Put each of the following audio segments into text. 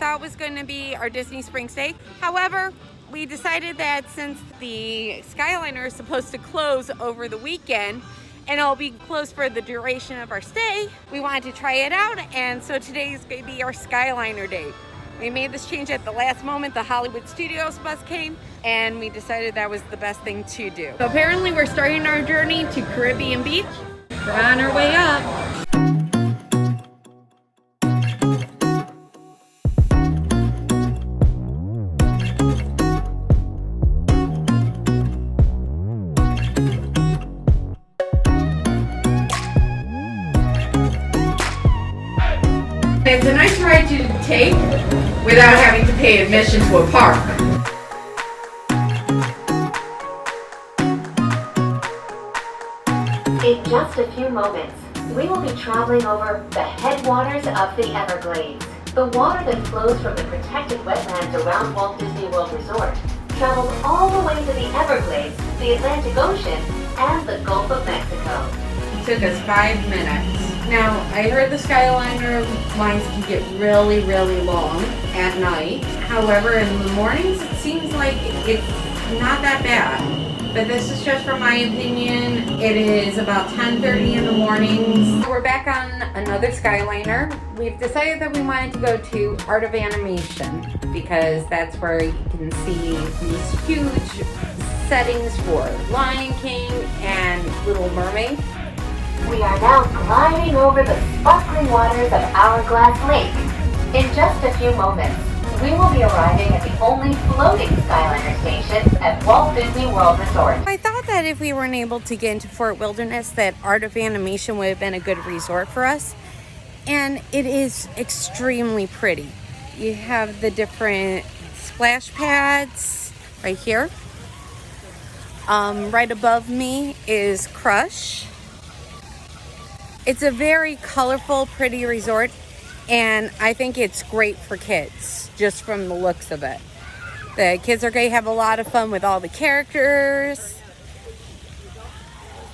thought was going to be our Disney spring stay. However, we decided that since the Skyliner is supposed to close over the weekend and it'll be closed for the duration of our stay, we wanted to try it out, and so today is going to be our Skyliner day. We made this change at the last moment. The Hollywood Studios bus came and we decided that was the best thing to do. So apparently we're starting our journey to Caribbean Beach. We're on our way up. It's a nice ride to take without having to pay admission to a park. In just a few moments, we will be traveling over the headwaters of the Everglades. The water that flows from the protected wetlands around Walt Disney World Resort travels all the way to the Everglades, the Atlantic Ocean, and the Gulf of Mexico. It took us 5 minutes. Now, I heard the Skyliner lines can get really, really long at night. However, in the mornings, it seems like it's not that bad. But this is just from my opinion. It is about 10:30 in the mornings. We're back on another Skyliner. We've decided that we wanted to go to Art of Animation because that's where you can see these huge settings for Lion King and Little Mermaid. We are now gliding over the sparkling waters of Hourglass Lake. In just a few moments, we will be arriving at the only floating Skyliner station at Walt Disney World Resort. I thought that if we weren't able to get into Fort Wilderness, that Art of Animation would have been a good resort for us. And it is extremely pretty. You have the different splash pads right here. Right above me is Crush. It's a very colorful, pretty resort, and I think it's great for kids, just from the looks of it. The kids are going to have a lot of fun with all the characters.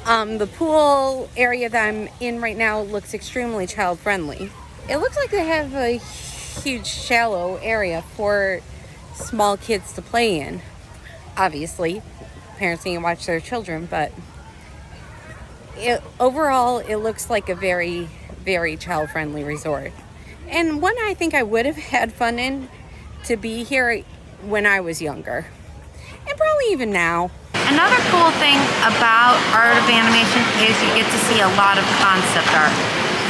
The pool area that I'm in right now looks extremely child-friendly. It looks like they have a huge shallow area for small kids to play in. Obviously, parents need to watch their children, but overall, it looks like a very, very child-friendly resort. And one I think I would have had fun in to be here when I was younger. And probably even now. Another cool thing about Art of Animation is you get to see a lot of concept art.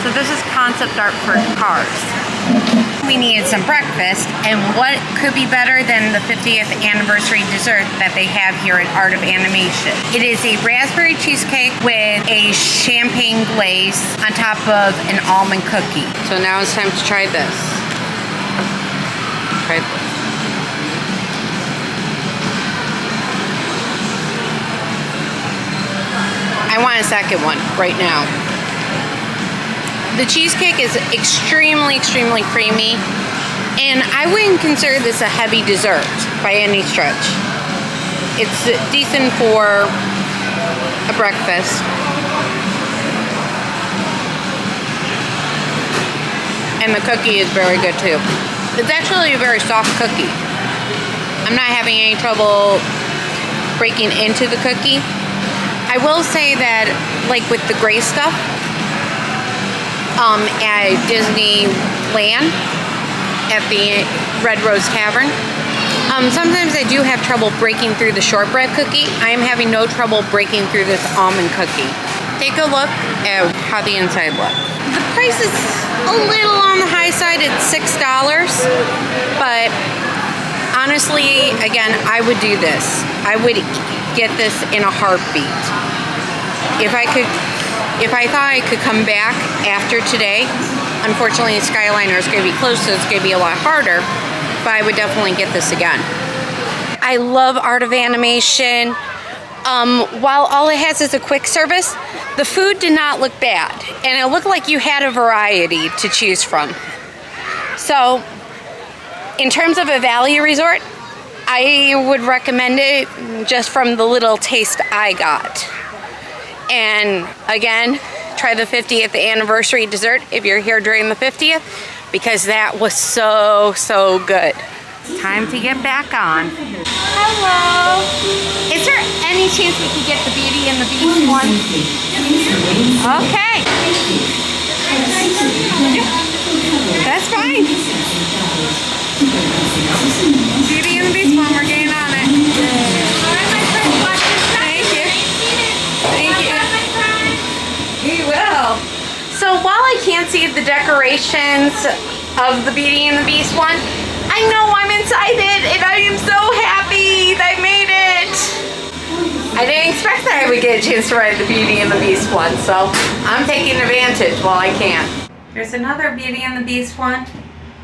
So this is concept art for cars. We needed some breakfast, and what could be better than the 50th anniversary dessert that they have here at Art of Animation? It is a raspberry cheesecake with a champagne glaze on top of an almond cookie. So now it's time to try this. Try this. I want a second one right now. The cheesecake is extremely, extremely creamy, and I wouldn't consider this a heavy dessert by any stretch. It's decent for a breakfast. And the cookie is very good too. It's actually a very soft cookie. I'm not having any trouble breaking into the cookie. I will say that, like with the gray stuff, at Disneyland at the Red Rose Tavern, sometimes I do have trouble breaking through the shortbread cookie. I am having no trouble breaking through this almond cookie. Take a look at how the inside looks. The price is a little on the high side. It's $6, but honestly, again, I would do this. I would get this in a heartbeat. If I thought I could come back after today, unfortunately the Skyliner is going to be closed, so it's going to be a lot harder, but I would definitely get this again. I love Art of Animation. While all it has is a quick service, the food did not look bad, and it looked like you had a variety to choose from. So, in terms of a value resort, I would recommend it just from the little taste I got. And again, try the 50th anniversary dessert if you're here during the 50th. because that was so, so good. Time to get back on. Hello. Is there any chance we could get the Beauty and the Beast one? Okay. That's fine. Beauty and the Beast one, we're getting on it. Thank you. Thank you. We will. So while I can't see the decorations of the Beauty and the Beast one, I know I'm excited and I am so happy that I made it. I didn't expect that I would get a chance to ride the Beauty and the Beast one, so I'm taking advantage while I can. Here's another Beauty and the Beast one,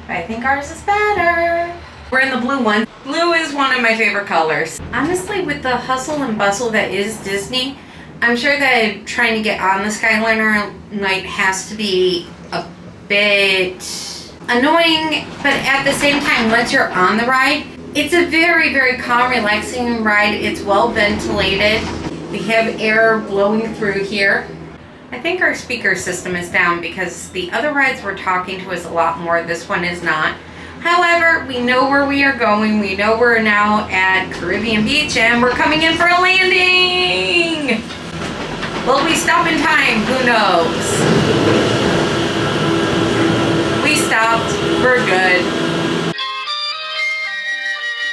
but I think ours is better. We're in the blue one. Blue is one of my favorite colors. Honestly, with the hustle and bustle that is Disney, I'm sure that trying to get on the Skyliner night has to be a bit annoying, but at the same time, once you're on the ride, it's a very, very calm, relaxing ride. It's well ventilated. We have air blowing through here. I think our speaker system is down because the other rides were talking to us a lot more. This one is not. However, we know where we are going. We know we're now at Caribbean Beach and we're coming in for a landing. Will we stop in time? Who knows? We stopped. We're good.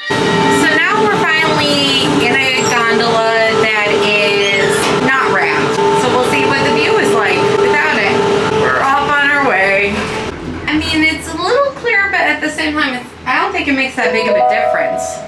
So now we're finally in a gondola that is not wrapped. So we'll see what the view is like without it. We're off on our way. I mean, it's a little clear, but at the same time, I don't think it makes that big of a difference.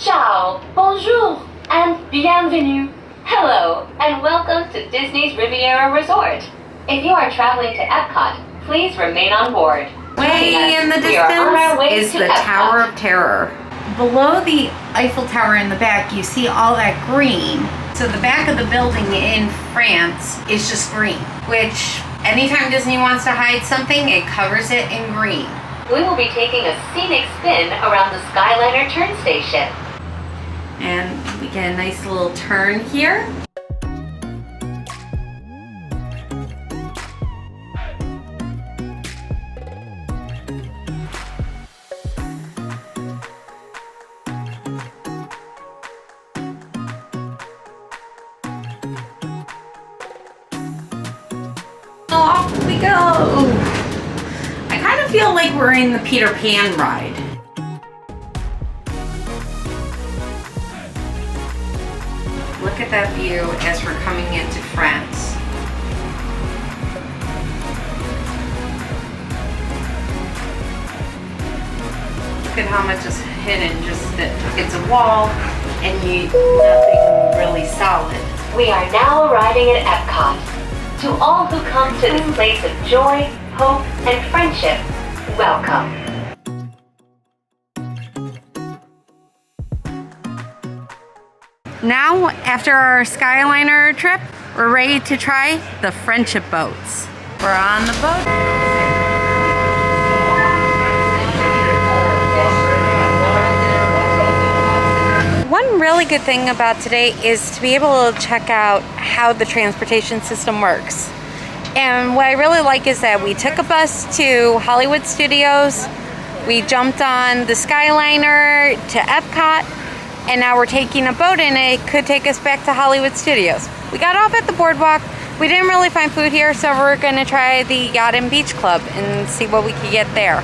Ciao, bonjour, and bienvenue. Hello, and welcome to Disney's Riviera Resort. If you are traveling to Epcot, please remain on board. Way in the distance is the Tower of Terror. Below the Eiffel Tower in the back, you see all that green. So the back of the building in France is just green, which anytime Disney wants to hide something, it covers it in green. We will be taking a scenic spin around the Skyliner turn station. And we get a nice little turn here. Off we go. I kind of feel like we're in the Peter Pan ride. Look at that view as we're coming into France. Look at how much is hidden. Just that it's a wall and nothing really solid. We are now arriving at Epcot. To all who come to this place of joy, hope, and friendship, welcome. Now, after our Skyliner trip, we're ready to try the friendship boats. We're on the boat. One really good thing about today is to be able to check out how the transportation system works. And what I really like is that we took a bus to Hollywood Studios, we jumped on the Skyliner to Epcot, and now we're taking a boat and it could take us back to Hollywood Studios. We got off at the boardwalk. We didn't really find food here, so we're gonna try the Yacht and Beach Club and see what we could get there.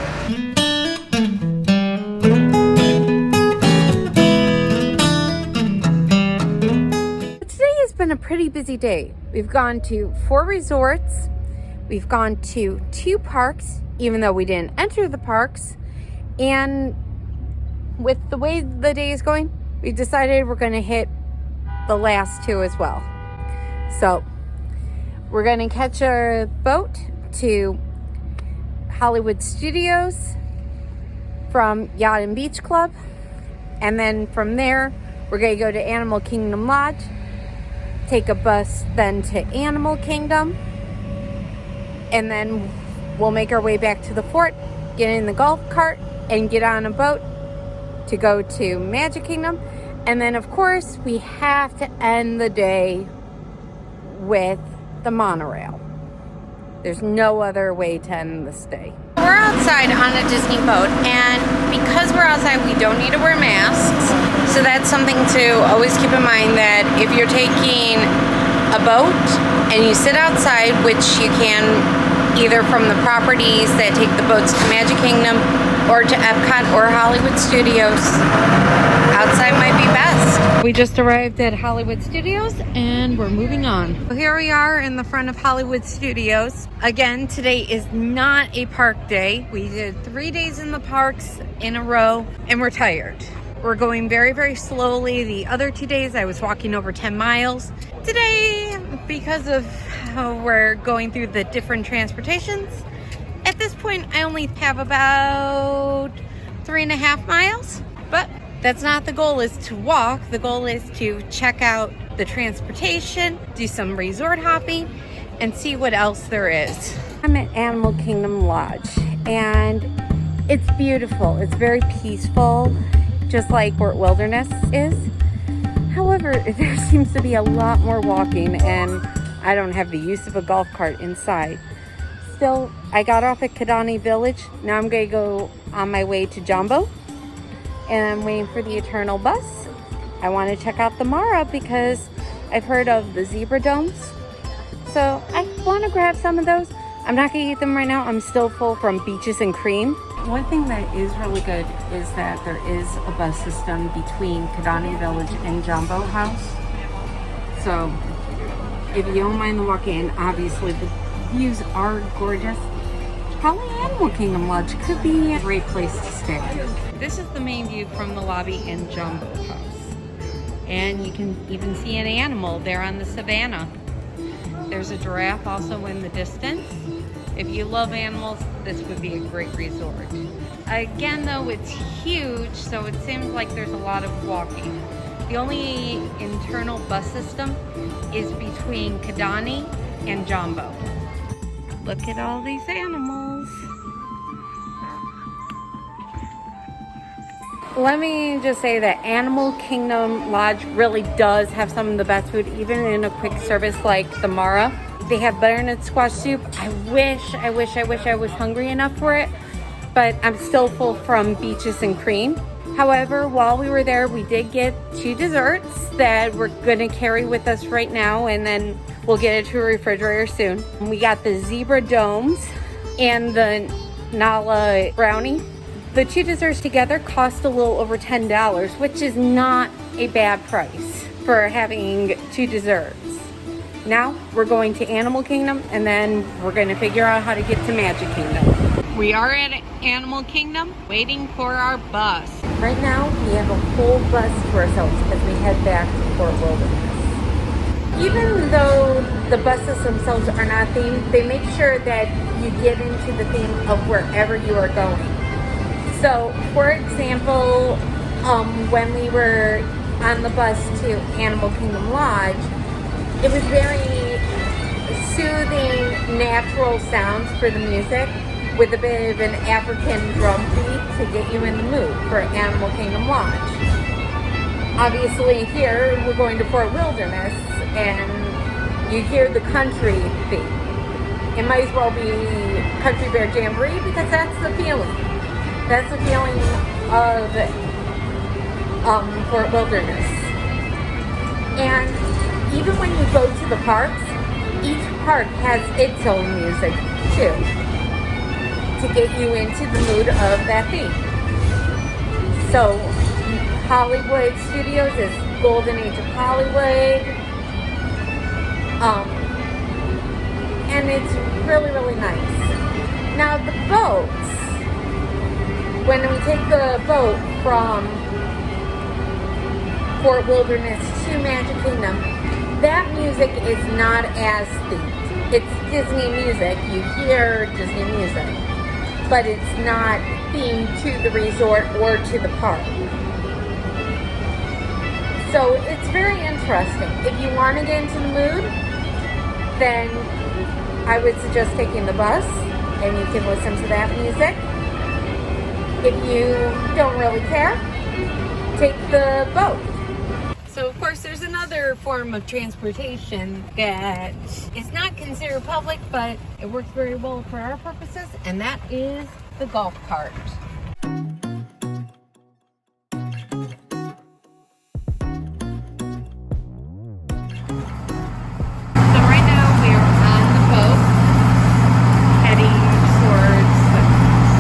Been a pretty busy day. We've gone to 4 resorts. We've gone to 2 parks, even though we didn't enter the parks. And with the way the day is going, we decided we're going to hit the last 2 as well. So we're going to catch a boat to Hollywood Studios from Yacht and Beach Club. And then from there, we're going to go to Animal Kingdom Lodge, take a bus then to Animal Kingdom, and then we'll make our way back to the fort, get in the golf cart, and get on a boat to go to Magic Kingdom. And then, of course, we have to end the day with the monorail. There's no other way to end this day. We're outside on a Disney boat, and because we're outside, we don't need to wear masks. So that's something to always keep in mind, that if you're taking a boat and you sit outside, which you can either from the properties that take the boats to Magic Kingdom or to Epcot or Hollywood Studios, outside might be best. We just arrived at Hollywood Studios and we're moving on. Here we are in the front of Hollywood Studios. Again, today is not a park day. We did 3 days in the parks in a row and we're tired. We're going very, very slowly. The other 2 days I was walking over 10 miles. Today, because of how we're going through the different transportations, at this point I only have about 3.5 miles, but that's not the goal, is to walk. The goal is to check out the transportation, do some resort hopping, and see what else there is. I'm at Animal Kingdom Lodge, and it's beautiful. It's very peaceful, just like Fort Wilderness is. However, there seems to be a lot more walking, and I don't have the use of a golf cart inside. Still, I got off at Kidani Village. Now I'm going to go on my way to Jumbo, and I'm waiting for the Eternal bus. I want to check out the Mara because I've heard of the zebra domes. So I want to grab some of those. I'm not going to eat them right now. I'm still full from Beaches and Cream. One thing that is really good is that there is a bus system between Kidani Village and Jumbo House. So if you don't mind the walk-in, obviously the views are gorgeous. Probably Animal Kingdom Lodge could be a great place to stay. This is the main view from the lobby in Jumbo House. And you can even see an animal there on the savannah. There's a giraffe also in the distance. If you love animals, this would be a great resort. Again though, it's huge, so it seems like there's a lot of walking. The only internal bus system is between Kidani and Jumbo. Look at all these animals. Let me just say that Animal Kingdom Lodge really does have some of the best food, even in a quick service like the Mara. They have butternut squash soup. I wish I was hungry enough for it, but I'm still full from Beaches and Cream. However, while we were there, we did get 2 desserts that we're gonna carry with us right now, and then we'll get it to a refrigerator soon. We got the zebra domes and the Nala brownie. The 2 desserts together cost a little over $10, which is not a bad price for having 2 desserts. Now we're going to Animal Kingdom, and then we're going to figure out how to get to Magic Kingdom. We are at Animal Kingdom waiting for our bus. Right now we have a whole bus to ourselves as we head back to Fort Wilderness. Even though the buses themselves are not themed, they make sure that you get into the theme of wherever you are going. So, for example, when we were on the bus to Animal Kingdom Lodge, it was very soothing, natural sounds for the music with a bit of an African drum beat to get you in the mood for Animal Kingdom Lodge. Obviously here, we're going to Fort Wilderness, and you hear the country beat. It might as well be Country Bear Jamboree because that's the feeling. That's the feeling of Fort Wilderness. And even when you go to the parks, each park has its own music too, to get you into the mood of that theme. So Hollywood Studios is Golden Age of Hollywood, and it's really, really nice. Now the boats, when we take the boat from Fort Wilderness to Magic Kingdom, that music is not as themed. It's Disney music. You hear Disney music, but it's not themed to the resort or to the park. So it's very interesting. If you want to get into the mood, then I would suggest taking the bus, and you can listen to that music. If you don't really care, take the boat. So of course there's another form of transportation that is not considered public, but it works very well for our purposes, and that is the golf cart. So right now we are on the boat heading towards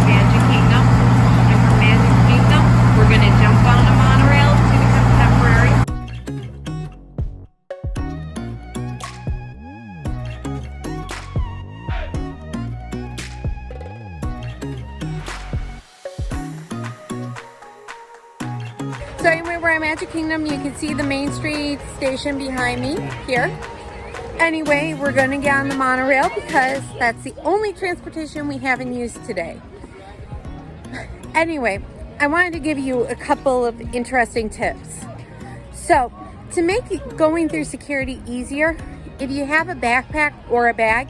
Magic Kingdom. And from Magic Kingdom, we're going to jump on a monorail to the Contemporary. So anyway, we're at Magic Kingdom. You can see the Main Street station behind me here. Anyway, we're going to get on the monorail because that's the only transportation we haven't used today. Anyway, I wanted to give you a couple of interesting tips. So, to make going through security easier, if you have a backpack or a bag,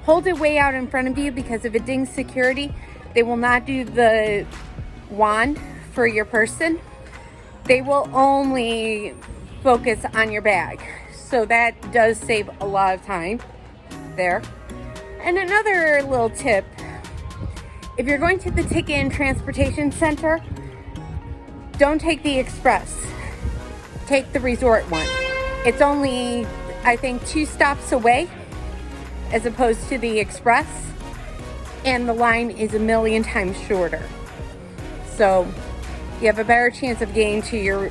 hold it way out in front of you, because if it dings security, they will not do the wand for your person. They will only focus on your bag. So that does save a lot of time there. And another little tip, if you're going to the Ticket and Transportation Center, don't take the express. Take the resort one. It's only, I think, 2 stops away as opposed to the express. And the line is a million times shorter. So you have a better chance of getting to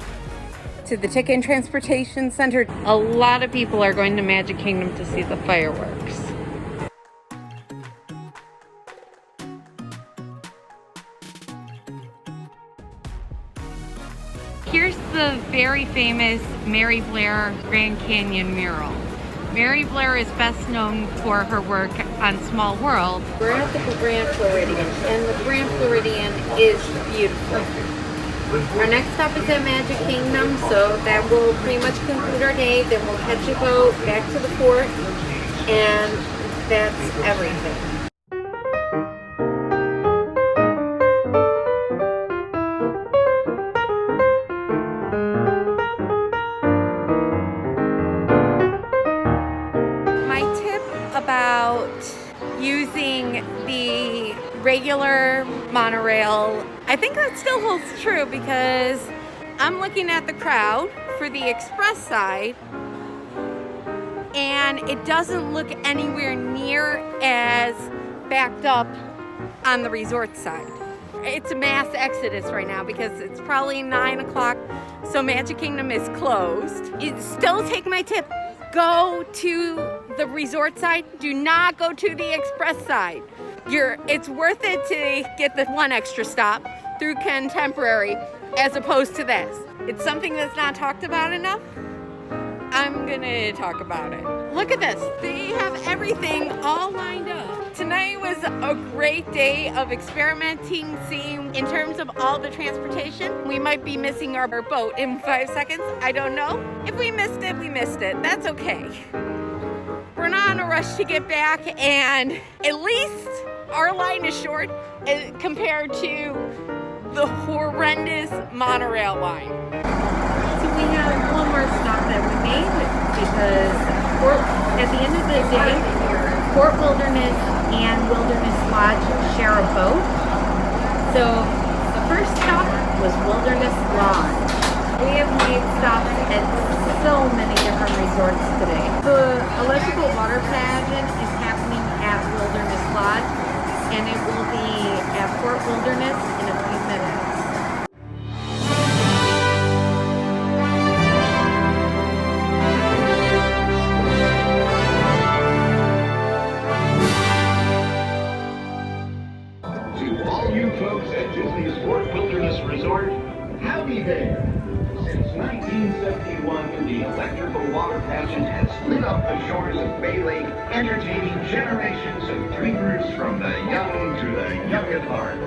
the Ticket and Transportation Center. A lot of people are going to Magic Kingdom to see the fireworks. Here's the very famous Mary Blair Grand Canyon mural. Mary Blair is best known for her work on Small World. We're at the Grand Floridian, and the Grand Floridian is beautiful. Our next stop is at Magic Kingdom, so that will pretty much conclude our day. Then we'll catch a boat back to the fort, and that's everything. My tip about using the regular monorail, I think that still holds true, because I'm looking at the crowd for the express side and it doesn't look anywhere near as backed up on the resort side. It's a mass exodus right now because it's probably 9 o'clock, so Magic Kingdom is closed. You still take my tip. Go to the resort side. Do not go to the express side. It's worth it to get the one extra stop through Contemporary as opposed to this. It's something that's not talked about enough. I'm gonna talk about it. Look at this. They have everything all lined up. Tonight was a great day of experimenting, seeing in terms of all the transportation. We might be missing our boat in 5 seconds. I don't know. If we missed it, we missed it. That's okay. We're not in a rush to get back, and at least our line is short compared to the horrendous monorail line. So we have one more stop that we made because at the end of the day, Fort Wilderness and Wilderness Lodge share a boat. So the first stop was Wilderness Lodge. We have made stops at so many different resorts today. The electrical water pageant is happening at Wilderness Lodge, and it will be at Fort Wilderness in a few minutes. To all you folks at Disney's Fort Wilderness Resort, howdy there. Since 1971, the electrical water pageant has lit up the shores of Bay Lake, entertaining generations of dreamers from the young to the young at heart.